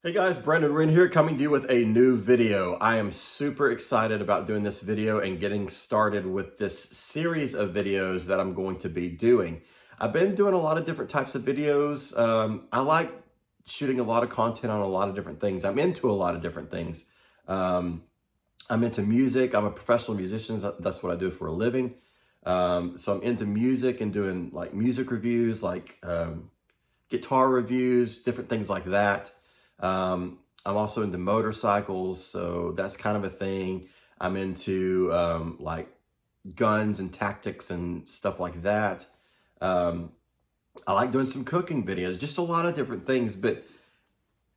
Hey guys, Brandon Wren here coming to you with a new video. I am super excited about doing this video and getting started with this series of videos that I'm going to be doing. I've been doing a lot of different types of videos. I like shooting a lot of content on a lot of different things. I'm into a lot of different things. I'm into music. I'm a professional musician. That's what I do for a living. So I'm into music and doing like music reviews, like guitar reviews, different things like that. I'm also into motorcycles, so that's kind of a thing. I'm into like guns and tactics and stuff like that. Um, I like doing some cooking videos, just a lot of different things, but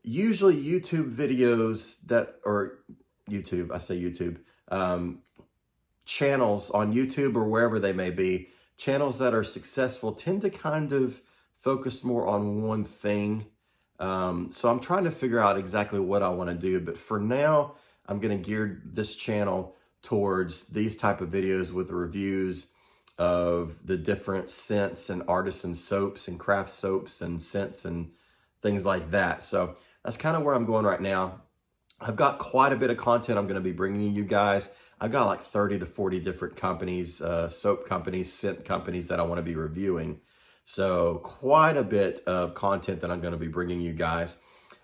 usually YouTube videos or YouTube, I say YouTube, channels on YouTube or wherever they may be, channels that are successful tend to kind of focus more on one thing. So I'm trying to figure out exactly what I want to do, but for now, I'm going to gear this channel towards these type of videos with reviews of the different scents and artisan soaps and craft soaps and scents and things like that. So that's kind of where I'm going right now. I've got quite a bit of content I'm going to be bringing you guys. I've got like 30 to 40 different companies, soap companies, scent companies that I want to be reviewing. So quite a bit of content that I'm going to be bringing you guys.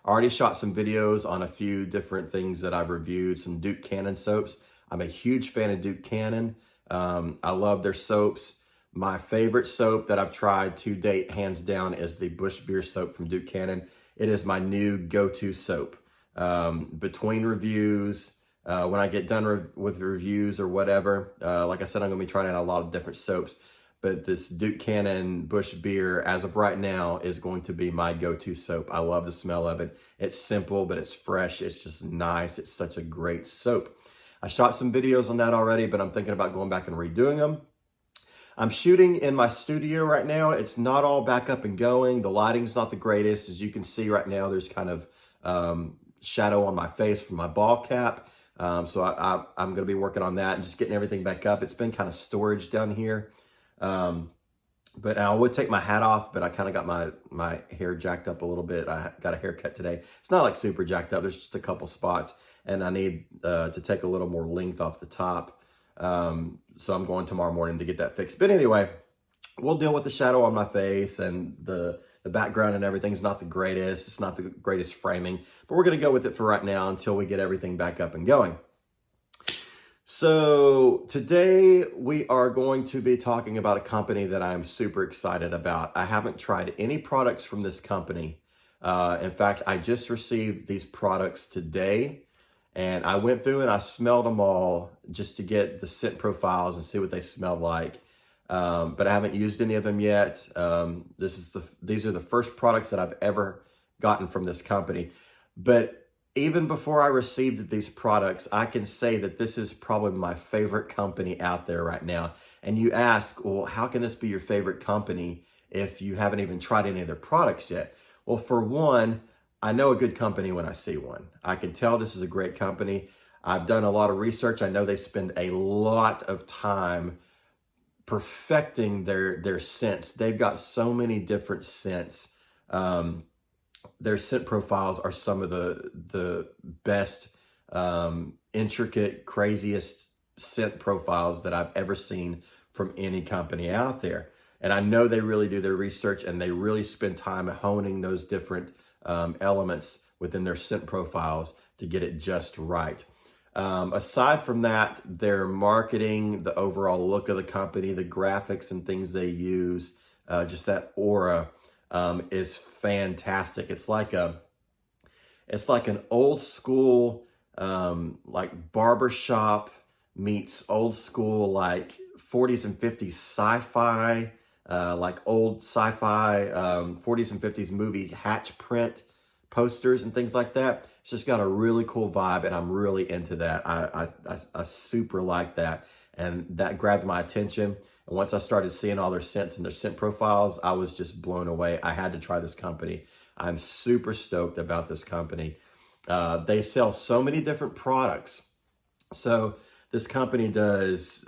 I already shot some videos on a few different things that I've reviewed, some Duke Cannon soaps. I'm a huge fan of Duke Cannon. I love their soaps. My favorite soap that I've tried to date, hands down, is the Bush Beer soap from Duke Cannon. It is my new go-to soap. Between reviews, when I get done with reviews or whatever, like I said, I'm going to be trying out a lot of different soaps. But this Duke Cannon Bush Beer, as of right now, is going to be my go-to soap. I love the smell of it. It's simple, but it's fresh. It's just nice. It's such a great soap. I shot some videos on that already, but I'm thinking about going back and redoing them. I'm shooting in my studio right now. It's not all back up and going. The lighting's not the greatest. As you can see right now, there's kind of shadow on my face from my ball cap. So I'm going to be working on that and just getting everything back up. It's been kind of storage down here. But I would take my hat off, but I kind of got my hair jacked up a little bit. I got a haircut today. It's not like super jacked up. There's just a couple spots, and I need to take a little more length off the top. So I'm going tomorrow morning to get that fixed. But anyway, we'll deal with the shadow on my face, and the background and everything's not the greatest. It's not the greatest framing, but we're going to go with it for right now until we get everything back up and going. So today we are going to be talking about a company that I'm super excited about. I haven't tried any products from this company. In fact, I just received these products today, and I went through and I smelled them all just to get the scent profiles and see what they smelled like. But I haven't used any of them yet. These are the first products that I've ever gotten from this company. But even before I received these products, I can say that this is probably my favorite company out there right now. And you ask, well, how can this be your favorite company if you haven't even tried any of their products yet? Well, for one, I know a good company when I see one. I can tell this is a great company. I've done a lot of research. I know they spend a lot of time perfecting their scents. They've got so many different scents. Their scent profiles are some of the best, intricate, craziest scent profiles that I've ever seen from any company out there. And I know they really do their research, and they really spend time honing those different elements within their scent profiles to get it just right. Aside from that, their marketing, the overall look of the company, the graphics and things they use, just that aura is fantastic. It's like an old school, like barbershop meets old school, like 40s and 50s sci-fi, like old sci-fi, 40s and 50s movie hatch print posters and things like that. It's just got a really cool vibe, and I'm really into that. I super like that, and that grabbed my attention. And once I started seeing all their scents and their scent profiles, I was just blown away. I had to try this company. I'm super stoked about this company. They sell so many different products. So this company does,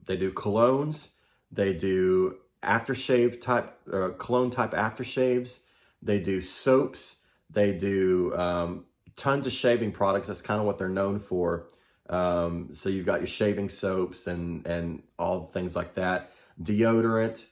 they do colognes, they do aftershave type, cologne type aftershaves, they do soaps, They do tons of shaving products. That's kind of what they're known for. So you've got your shaving soaps and all things like that, deodorant,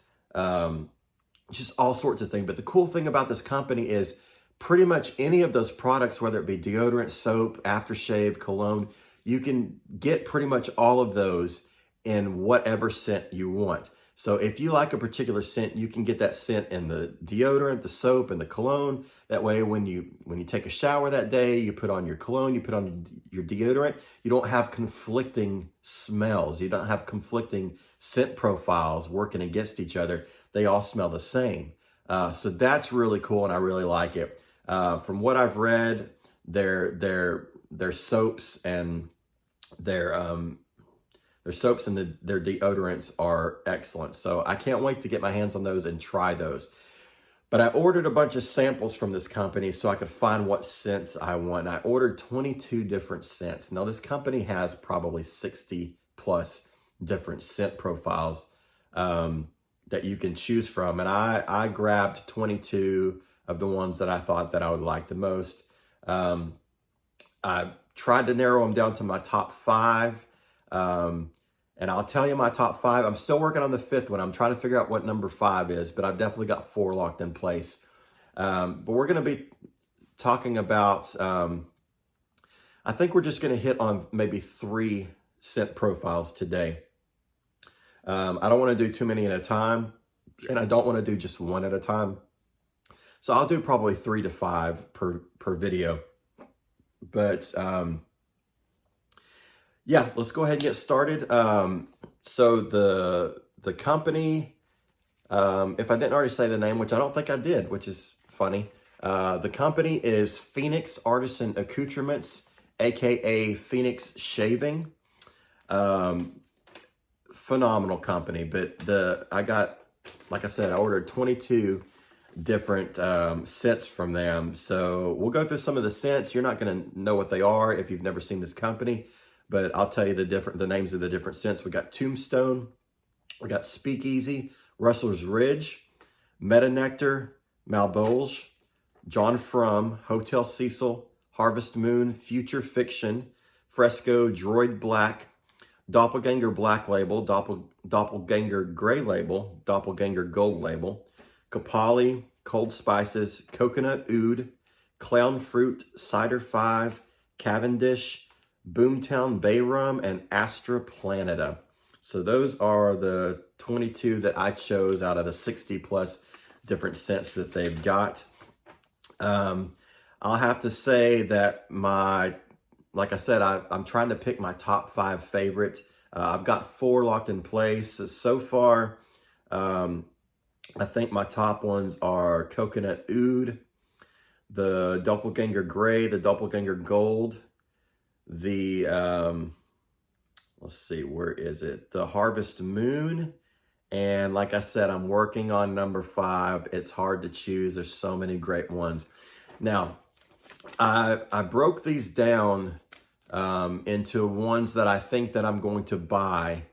just all sorts of things. But the cool thing about this company is pretty much any of those products, whether it be deodorant, soap, aftershave, cologne, you can get pretty much all of those in whatever scent you want. So if you like a particular scent, you can get that scent in the deodorant, the soap, and the cologne. That way, when you take a shower that day, you put on your cologne, you put on your deodorant, you don't have conflicting smells. You don't have conflicting scent profiles working against each other. They all smell the same. So that's really cool, and I really like it. From what I've read, their soaps and their soaps and their deodorants are excellent. So I can't wait to get my hands on those and try those. But I ordered a bunch of samples from this company so I could find what scents I want. And I ordered 22 different scents. Now this company has probably 60 plus different scent profiles that you can choose from. And I grabbed 22 of the ones that I thought that I would like the most. I tried to narrow them down to my top 5. And I'll tell you my top 5. I'm still working on the 5th one. I'm trying to figure out what number 5 is, but I've definitely got 4 locked in place. But we're going to be talking about, I think we're just going to hit on maybe 3 scent profiles today. I don't want to do too many at a time, and I don't want to do just one at a time. So I'll do probably 3 to 5 per video. But yeah, let's go ahead and get started. So the company, if I didn't already say the name, which I don't think I did, which is funny, the company is Phoenix Artisan Accoutrements, aka Phoenix Shaving. Phenomenal company, but I got, like I said, I ordered 22 different scents from them. So we'll go through some of the scents. You're not going to know what they are if you've never seen this company, but I'll tell you the names of the different scents. We got Tombstone, we got Speakeasy, Rustler's Ridge, Meta Nectar, Malbolge, John Frum, Hotel Cecil, Harvest Moon, Future Fiction, Fresco, Droid Black, Doppelgänger Black Label, Doppelgänger Gray Label, Doppelgänger Gold Label, Kapali, Cold Spices, Coconut Oud, Clown Fruit, Cider 5, Cavendish, Boomtown Bay Rum, and Astra Planeta. So those are the 22 that I chose out of the 60 plus different scents that they've got. I'll have to say that like I said, I'm trying to pick my top 5 favorites. I've got 4 locked in place. So far, I think my top ones are Coconut Oud, the Doppelgänger Gray, the Doppelgänger Gold, the, let's see, where is it? The Harvest Moon. And like I said, I'm working on number 5. It's hard to choose. There's so many great ones. Now, I broke these down into ones that I think that I'm going to buy,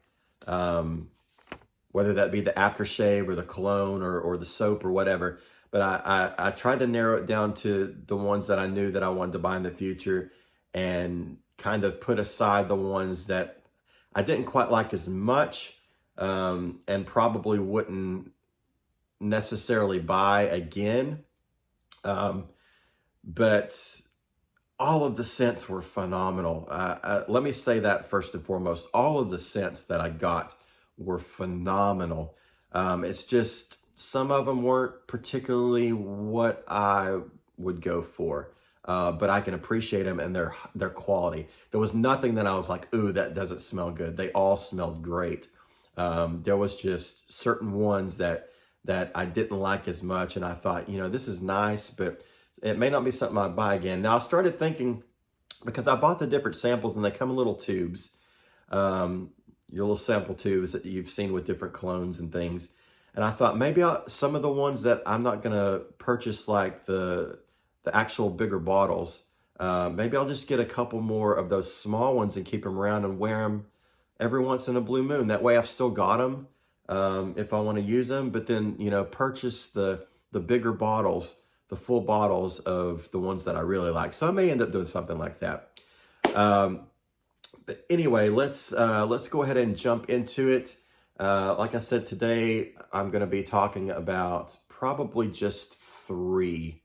whether that be the aftershave or the cologne or the soap or whatever. But I tried to narrow it down to the ones that I knew that I wanted to buy in the future and kind of put aside the ones that I didn't quite like as much and probably wouldn't necessarily buy again. But all of the scents were phenomenal. Let me say that first and foremost. All of the scents that I got were phenomenal. It's just some of them weren't particularly what I would go for, but I can appreciate them and their quality. There was nothing that I was like, ooh, that doesn't smell good. They all smelled great. There was just certain ones that I didn't like as much, and I thought, this is nice, but it may not be something I'd buy again. Now, I started thinking, because I bought the different samples, and they come in little tubes, your little sample tubes that you've seen with different colognes and things. And I thought maybe some of the ones that I'm not going to purchase, like the actual bigger bottles, maybe I'll just get a couple more of those small ones and keep them around and wear them every once in a blue moon. That way I've still got them if I want to use them, but then, purchase the bigger bottles the full bottles of the ones that I really like. So I may end up doing something like that. But anyway, let's go ahead and jump into it. Like I said, today I'm going to be talking about probably just three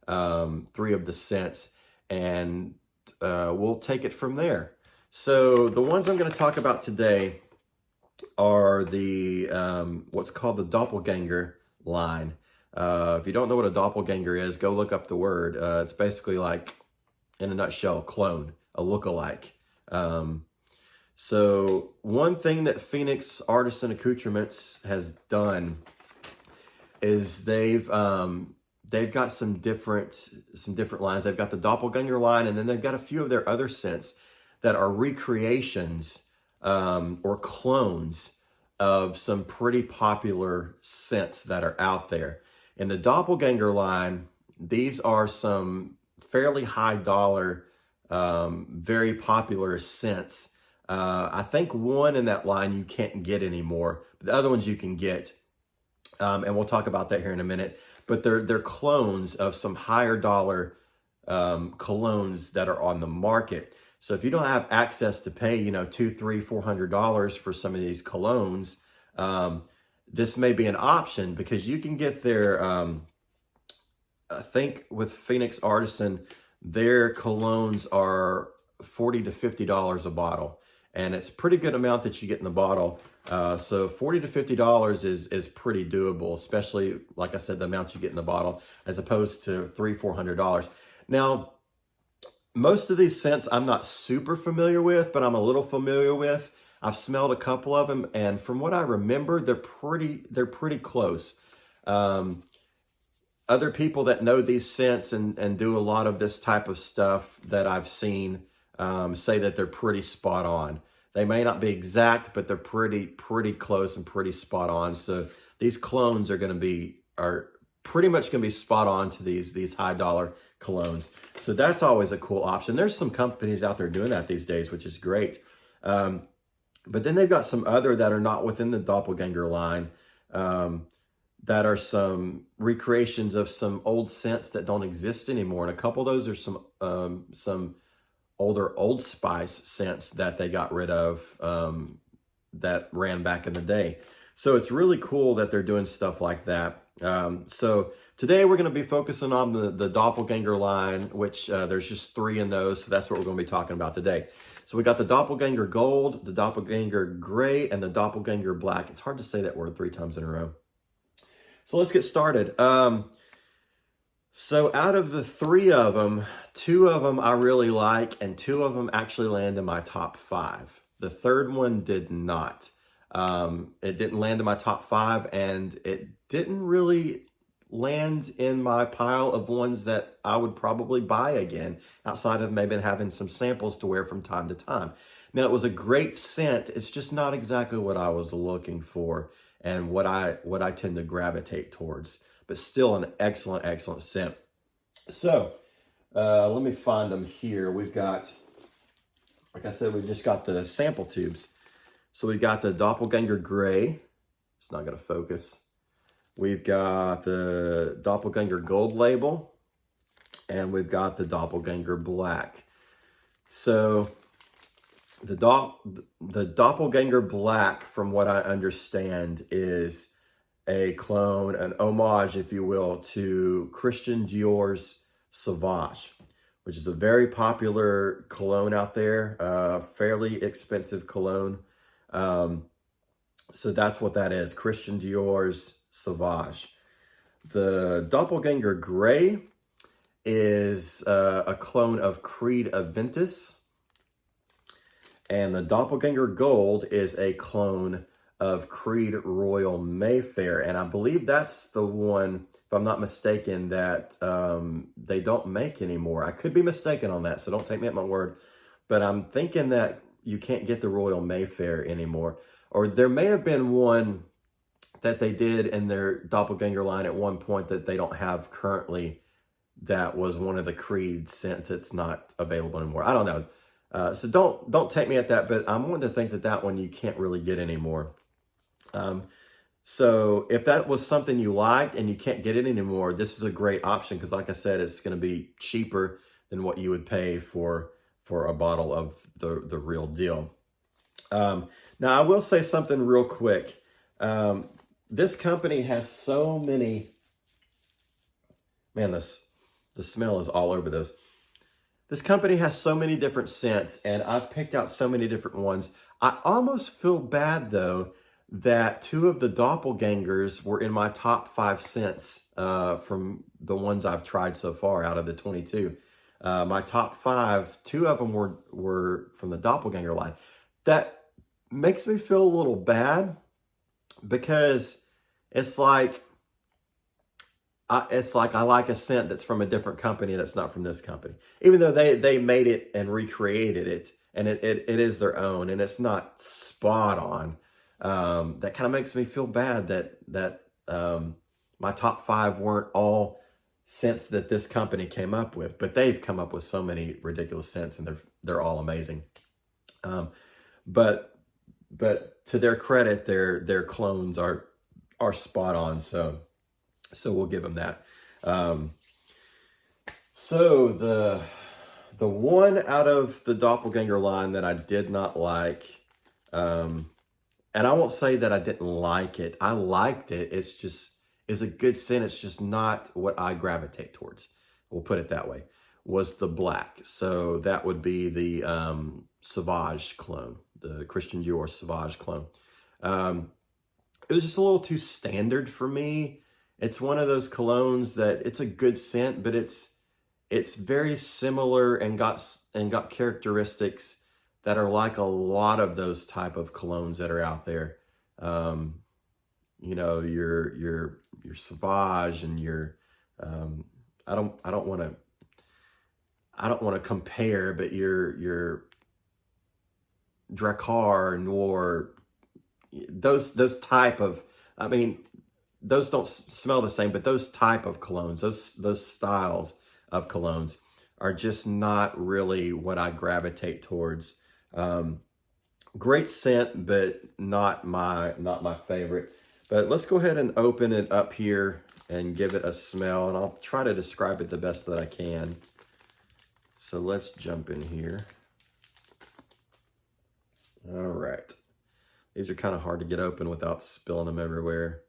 of the scents, and we'll take it from there. So the ones I'm going to talk about today are the what's called the Doppelgänger line. If you don't know what a doppelganger is, go look up the word. It's basically like, in a nutshell, clone, a look-alike. So one thing that Phoenix Artisan Accoutrements has done is they've got some different lines. They've got the Doppelgänger line, and then they've got a few of their other scents that are recreations or clones of some pretty popular scents that are out there. In the Doppelgänger line, these are some fairly high dollar, very popular scents. I think one in that line you can't get anymore, but the other ones you can get. And we'll talk about that here in a minute. But they're clones of some higher dollar colognes that are on the market. So if you don't have access to pay, $200, $300, $400 for some of these colognes, this may be an option, because you can get their, I think with Phoenix Artisan, their colognes are $40 to $50 a bottle. And it's a pretty good amount that you get in the bottle. So $40 to $50 is pretty doable, especially, like I said, the amount you get in the bottle, as opposed to $300, $400. Now, most of these scents I'm not super familiar with, but I'm a little familiar with. I've smelled a couple of them, and from what I remember, they're pretty close. Other people that know these scents and do a lot of this type of stuff that I've seen say that they're pretty spot on. They may not be exact, but they're pretty close and pretty spot on. So these clones are pretty much going to be spot on to these high dollar colognes. So that's always a cool option. There's some companies out there doing that these days, which is great. But then they've got some other that are not within the Doppelgänger line, that are some recreations of some old scents that don't exist anymore. And a couple of those are some older Old Spice scents that they got rid of, that ran back in the day. So it's really cool that they're doing stuff like that. So today we're going to be focusing on the Doppelgänger line, which there's just three in those. So that's what we're going to be talking about today. So we got the Doppelgänger Gold, the Doppelgänger Gray, and the Doppelgänger Black. It's hard to say that word 3 times in a row. So let's get started. So out of the three of them, 2 of them I really like, and 2 of them actually land in my top 5. The third one did not. It didn't land in my top 5, and it didn't really land in my pile of ones that I would probably buy again, outside of maybe having some samples to wear from time to time. Now, it was a great scent. It's just not exactly what I was looking for and what I tend to gravitate towards, but still an excellent scent. So let me find them here. We've got, like I said, we've just got the sample tubes. So we've got the Doppelgänger Gray. It's not going to focus. We've got the Doppelgänger Gold label, and we've got the Doppelgänger Black. So the Doppelgänger Black, from what I understand, is a clone, an homage, if you will, to Christian Dior's Sauvage, which is a very popular cologne out there, fairly expensive cologne. So that's what that is, Christian Dior's Sauvage. The Doppelgänger Gray is a clone of Creed Aventus. And the Doppelgänger Gold is a clone of Creed Royal Mayfair. And I believe that's the one, if I'm not mistaken, that they don't make anymore. I could be mistaken on that, so don't take me at my word. But I'm thinking that you can't get the Royal Mayfair anymore. Or there may have been one that they did in their Doppelgänger line at one point that they don't have currently, that was one of the Creed scents that's not available anymore. I don't know. So don't take me at that, but I'm wanting to think that one you can't really get anymore. So if that was something you liked and you can't get it anymore, this is a great option because, like I said, it's going to be cheaper than what you would pay for a bottle of the real deal. Now, I will say something real quick. This company has so many. Man, the smell is all over those. This company has so many different scents, and I've picked out so many different ones. I almost feel bad, though, that two of the Doppelgängers were in my top 5 scents from the ones I've tried so far out of the 22. My top 5, 2 of them were from the Doppelgänger line. That makes me feel a little bad because it's like, I like a scent that's from a different company that's not from this company. Even though they made it and recreated it, and it is their own, and it's not spot on. That kind of makes me feel bad that my top 5 weren't all scents that this company came up with, but they've come up with so many ridiculous scents, and they're all amazing. But to their credit, their clones are spot on. So we'll give them that. So the one out of the Doppelgänger line that I did not like, and I won't say that I didn't like it. I liked it. It's a good scent. It's just not what I gravitate towards. We'll put it that way. Was the black. So that would be the Sauvage clone, the Christian Dior Sauvage clone. It was just a little too standard for me. It's one of those colognes that it's a good scent, but it's very similar and got characteristics that are like a lot of those type of colognes that are out there. You know, your Sauvage and your I don't want to compare, but your Drakkar, Noir, those type of, I mean, those don't smell the same, but those type of colognes, those styles of colognes are just not really what I gravitate towards. Great scent, but not my favorite. But let's go ahead and open it up here and give it a smell, and I'll try to describe it the best that I can. So let's jump in here. All right. These are kind of hard to get open without spilling them everywhere.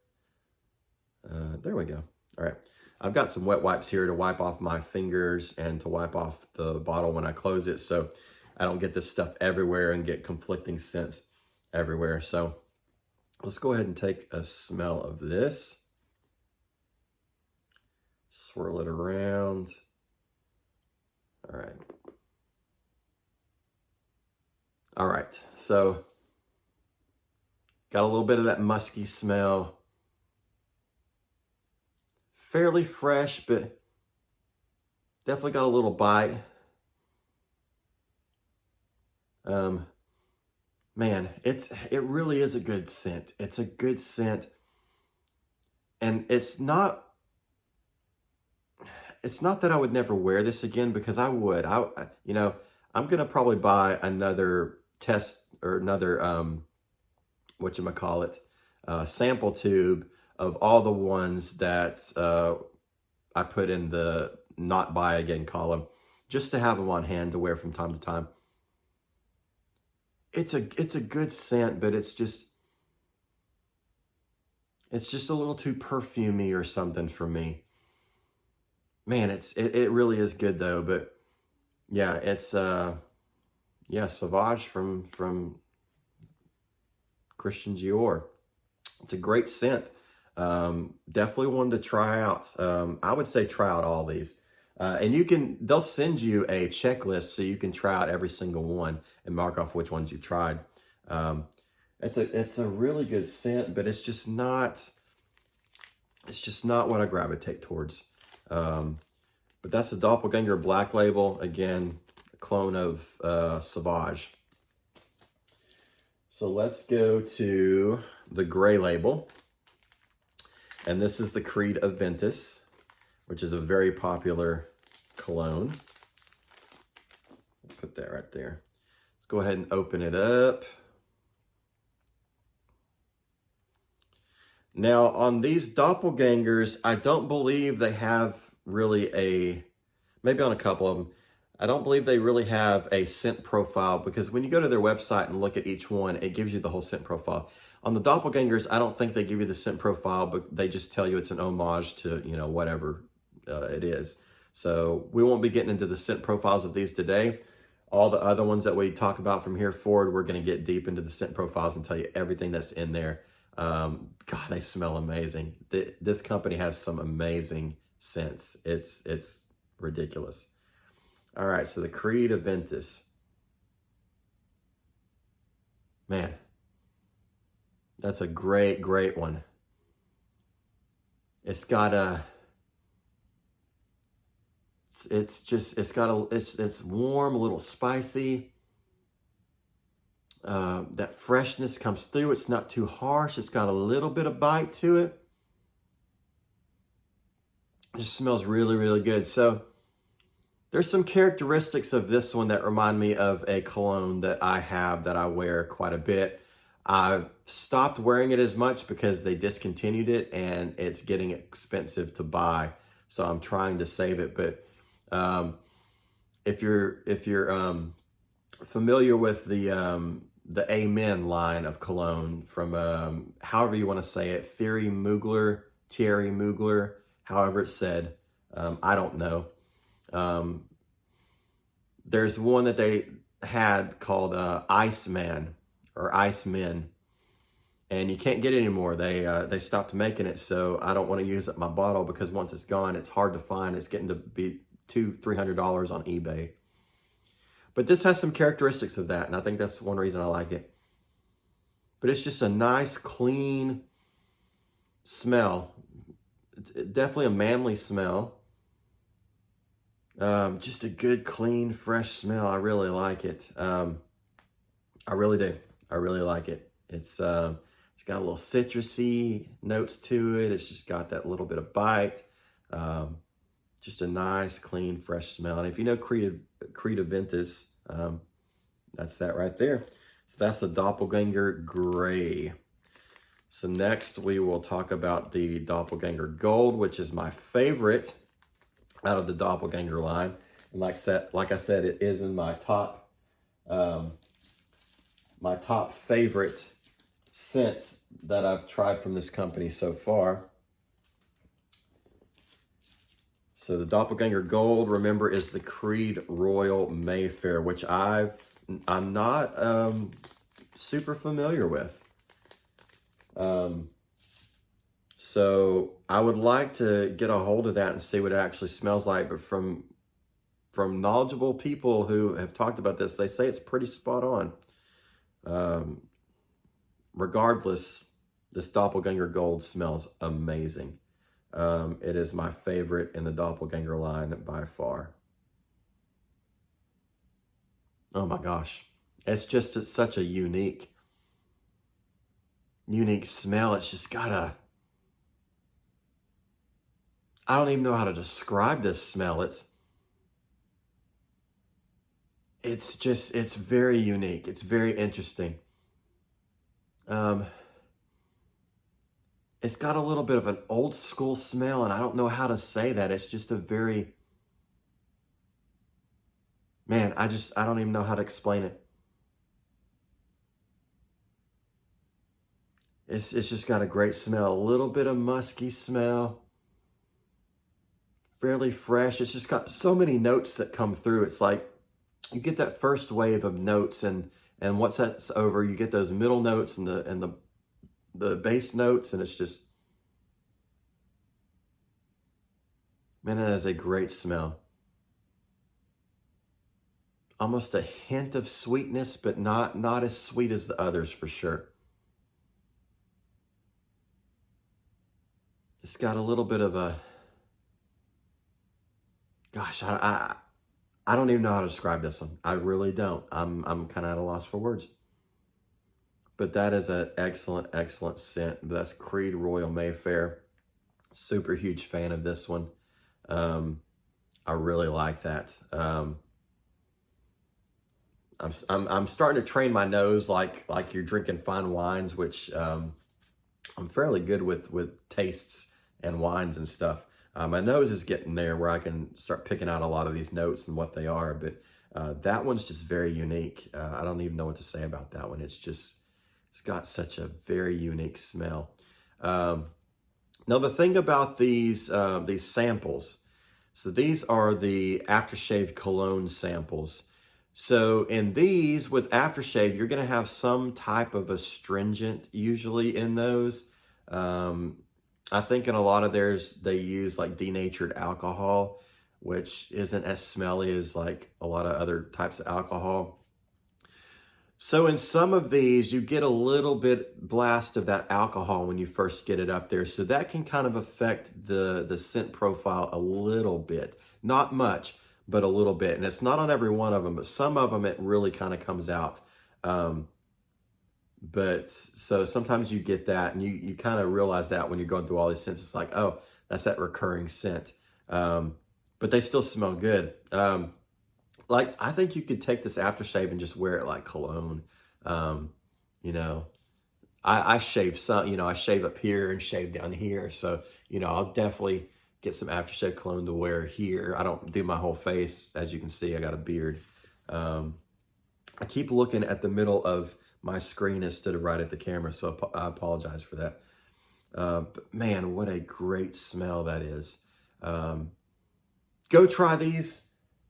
There we go. All right. I've got some wet wipes here to wipe off my fingers and to wipe off the bottle when I close it, so I don't get this stuff everywhere and get conflicting scents everywhere. So let's go ahead and take a smell of this. Swirl it around. All right. All right. So got a little bit of that musky smell. Fairly fresh, but definitely got a little bite. Man, it really is a good scent. It's a good scent, and it's not that I would never wear this again, because I would. You know, I'm gonna probably buy another test or another whatchamacallit, sample tube of all the ones that I put in the not buy again column, just to have them on hand to wear from time to time. It's a good scent, but it's just a little too perfumey or something for me. Man, it really is good though. But yeah, it's Sauvage from Christian Dior. It's a great scent. Definitely one to try out. I would say try out all these. And they'll send you a checklist so you can try out every single one and mark off which ones you tried. It's a really good scent, but it's just not what I gravitate towards. But that's the Doppelgänger Black Label. Again, a clone of Sauvage. So let's go to the gray label. And this is the Creed Aventus, which is a very popular cologne. Put that right there. Let's go ahead and open it up. Now on these doppelgangers, I don't believe they have really maybe on a couple of them, I don't believe they really have a scent profile, because when you go to their website and look at each one, it gives you the whole scent profile. On the doppelgangers, I don't think they give you the scent profile, but they just tell you it's an homage to, whatever it is. So we won't be getting into the scent profiles of these today. All the other ones that we talk about from here forward, we're going to get deep into the scent profiles and tell you everything that's in there. God, they smell amazing. This company has some amazing scents. It's ridiculous. All right, so the Creed Aventus. Man, that's a great, great one. It's got it's warm, a little spicy. That freshness comes through. It's not too harsh. It's got a little bit of bite to it. It just smells really, really good. So there's some characteristics of this one that remind me of a cologne that I have that I wear quite a bit. I've stopped wearing it as much because they discontinued it and it's getting expensive to buy. So I'm trying to save it. But if you're familiar with the Amen line of cologne from however you want to say it, Thierry Mugler, however it's said, I don't know. There's one that they had called Iceman or Icemen, and you can't get it anymore. They stopped making it, so I don't want to use up my bottle because once it's gone, it's hard to find. It's getting to be $200-300 on eBay. But this has some characteristics of that, and I think that's one reason I like it. But it's just a nice, clean smell. It's definitely a manly smell. Just a good, clean, fresh smell. I really like it. I really do. I really like it. It's got a little citrusy notes to it. It's just got that little bit of bite. Just a nice, clean, fresh smell. And if you know Creed Aventus, that's that right there. So that's the Doppelgänger Gray. So next we will talk about the Doppelgänger Gold, which is my favorite out of the Doppelgänger line. And like I said, it is in my top favorite scents that I've tried from this company so far. So the Doppelgänger Gold, remember, is the Creed Royal Mayfair, which I'm not super familiar with. So I would like to get a hold of that and see what it actually smells like. But from knowledgeable people who have talked about this, they say it's pretty spot on. Regardless, this Doppelgänger Gold smells amazing. It is my favorite in the Doppelgänger line by far. Oh my gosh. It's such a unique smell. It's just got I don't even know how to describe this smell. It's very unique. It's very interesting. It's got a little bit of an old school smell, and I don't know how to say that. It's just a very, man, I don't even know how to explain it. It's just got a great smell, a little bit of musky smell, fairly fresh. It's just got so many notes that come through. It's like you get that first wave of notes, and once that's over, you get those middle notes and the bass notes, and it's just, man, that is a great smell. Almost a hint of sweetness, but not as sweet as the others for sure. It's got a little bit of a, gosh, I don't even know how to describe this one. I really don't. I'm kind of at a loss for words. But that is an excellent, excellent scent. That's Creed Royal Mayfair. Super huge fan of this one. I really like that. I'm starting to train my nose like you're drinking fine wines, which I'm fairly good with tastes and wines and stuff. My nose is getting there where I can start picking out a lot of these notes and what they are, but that one's just very unique. I don't even know what to say about that one. It's got such a very unique smell. Um, Now the thing about these samples, so these are the aftershave cologne samples. So in these with aftershave, you're going to have some type of astringent usually in those. Um, I think in a lot of theirs, they use like denatured alcohol, which isn't as smelly as like a lot of other types of alcohol. So in some of these, you get a little bit blast of that alcohol when you first get it up there. So that can kind of affect the scent profile a little bit. Not much, but a little bit. And it's not on every one of them, but some of them it really kind of comes out. Um, but so sometimes you get that and you kind of realize that when you're going through all these scents, it's like, oh, that's that recurring scent. But they still smell good. Like, I think you could take this aftershave and just wear it like cologne. Um, you know, I shave some, I shave up here and shave down here. So, I'll definitely get some aftershave cologne to wear here. I don't do my whole face. As you can see, I got a beard. Um, I keep looking at the middle of my screen instead of right at the camera. So I apologize for that. But man, what a great smell that is. Go try these.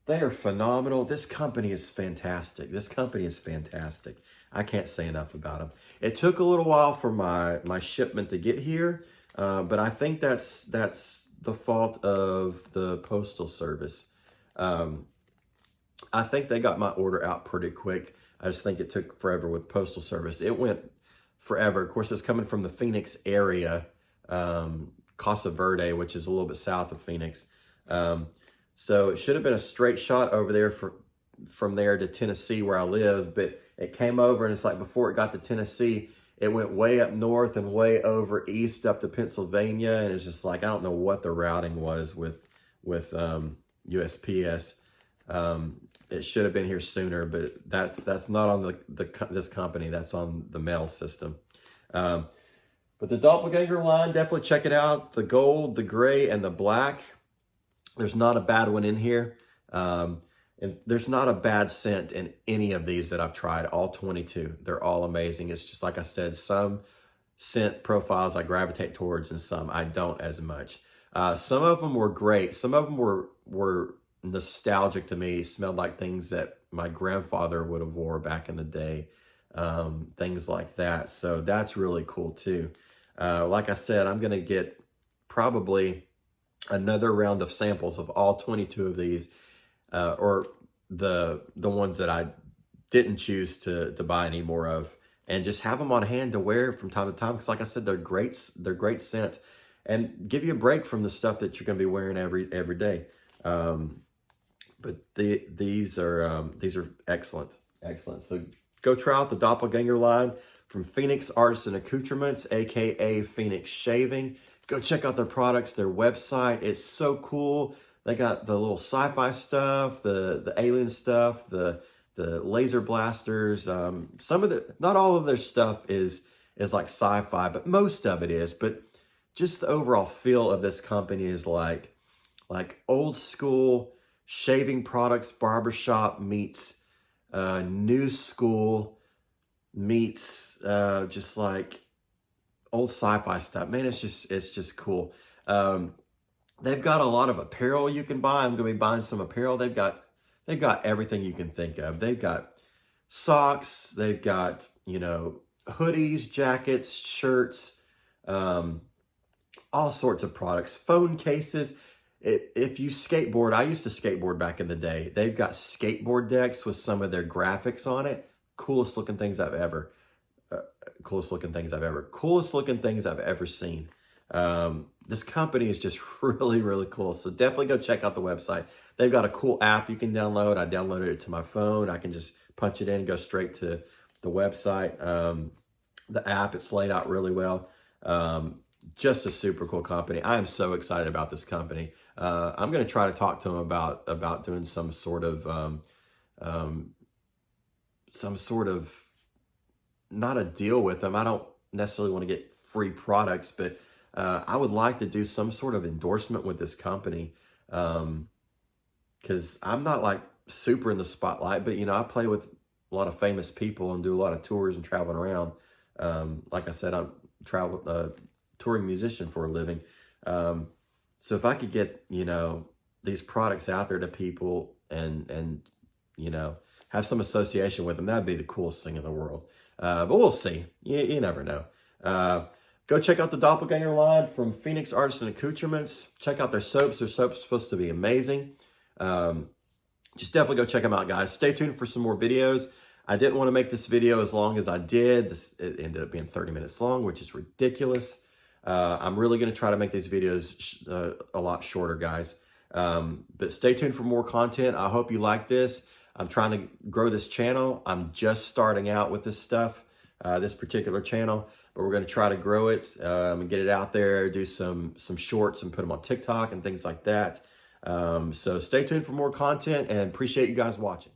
They are phenomenal. This company is fantastic. This company is fantastic. I can't say enough about them. It took a little while for my shipment to get here, but I think that's the fault of the postal service. I think they got my order out pretty quick. I just think it took forever with postal service. It went forever. Of course, it's coming from the Phoenix area, Casa Verde, which is a little bit south of Phoenix. So it should have been a straight shot over there from there to Tennessee where I live, but it came over and it's like before it got to Tennessee, it went way up north and way over east up to Pennsylvania. And it's just like, I don't know what the routing was with USPS. It should have been here sooner, but that's not on this company. That's on the mail system. But the Doppelgänger line, definitely check it out. The gold, the gray, and the black. There's not a bad one in here. And there's not a bad scent in any of these that I've tried, all 22. They're all amazing. It's just like I said, some scent profiles I gravitate towards and some I don't as much. Some of them were great. Some of them were nostalgic to me, smelled like things that my grandfather would have wore back in the day, things like that. So that's really cool too. Like I said, I'm going to get probably another round of samples of all 22 of these, or the ones that I didn't choose to buy any more of, and just have them on hand to wear from time to time. Because like I said, they're great scents and give you a break from the stuff that you're going to be wearing every day. But these are excellent. So go try out the Doppelgänger line from Phoenix Artisan Accoutrements, aka Phoenix Shaving. Go check out their products, their website. It's so cool. They got the little sci-fi stuff, the alien stuff, the laser blasters. Not all of their stuff is like sci-fi, but most of it is. But just the overall feel of this company is like old school shaving products, barbershop meets new school meets just like old sci-fi stuff. Man, it's just cool. They've got a lot of apparel you can buy. I'm going to be buying some apparel. They've got everything you can think of. They've got socks. They've got, hoodies, jackets, shirts, all sorts of products, phone cases. If you skateboard, I used to skateboard back in the day. They've got skateboard decks with some of their graphics on it. Coolest looking things I've ever seen. This company is just really, really cool. So definitely go check out the website. They've got a cool app you can download. I downloaded it to my phone. I can just punch it in and go straight to the website. The app, it's laid out really well. Just a super cool company. I am so excited about this company. I'm going to try to talk to them about doing some sort of not a deal with them. I don't necessarily want to get free products, but I would like to do some sort of endorsement with this company, because I'm not like super in the spotlight, but I play with a lot of famous people and do a lot of tours and traveling around. Like I said, I'm touring musician for a living. So if I could get, these products out there to people and have some association with them, that'd be the coolest thing in the world. But we'll see. You never know. Go check out the Doppelgänger line from Phoenix Artisan Accoutrements. Check out their soaps. Their soaps are supposed to be amazing. Just definitely go check them out, guys. Stay tuned for some more videos. I didn't want to make this video as long as I did. It ended up being 30 minutes long, which is ridiculous. I'm really going to try to make these videos a lot shorter, guys. But stay tuned for more content. I hope you like this. I'm trying to grow this channel. I'm just starting out with this stuff, this particular channel, but we're going to try to grow it and get it out there, do some shorts and put them on TikTok and things like that. So stay tuned for more content, and appreciate you guys watching.